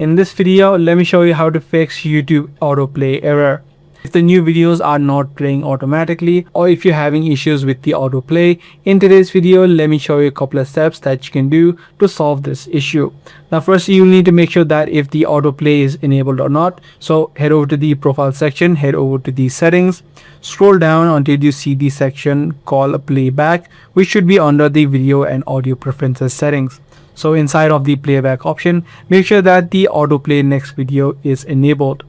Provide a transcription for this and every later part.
In this video, let me show you how to fix YouTube autoplay error. If the new videos are not playing automatically or if you're having issues with the autoplay, in today's video, let me show you a couple of steps that you can do to solve this issue. Now first, you need to make sure that if the autoplay is enabled or not. So head over to the profile section, head over to the settings, scroll down until you see the section called playback, which should be under the video and audio preferences settings. So inside of the playback option, make sure that the autoplay next video is enabled.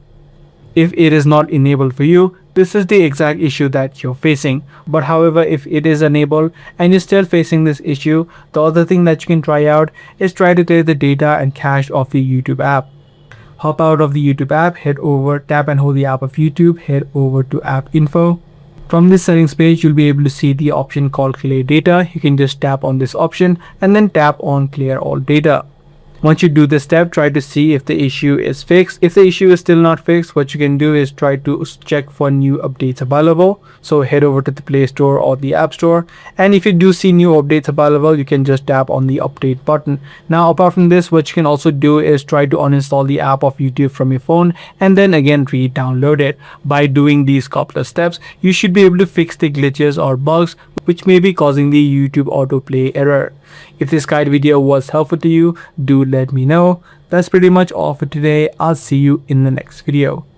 If it is not enabled for you, this is the exact issue that you're facing. But however, if it is enabled and you're still facing this issue, the other thing that you can try out is try to clear the data and cache of the YouTube app. Hop out of the YouTube app, head over, tap and hold the app of YouTube, head over to app info. From this settings page, you'll be able to see the option called clear data. You can just tap on this option and then tap on clear all data. Once you do this step, try to see if the issue is fixed. If the issue is still not fixed, what you can do is try to check for new updates available. So head over to the Play Store or the App Store. And if you do see new updates available, you can just tap on the update button. Now, apart from this, what you can also do is try to uninstall the app of YouTube from your phone and then again re-download it. By doing these couple of steps, you should be able to fix the glitches or bugs which may be causing the YouTube autoplay error. If this guide video was helpful to you, do let me know. That's pretty much all for today. I'll see you in the next video.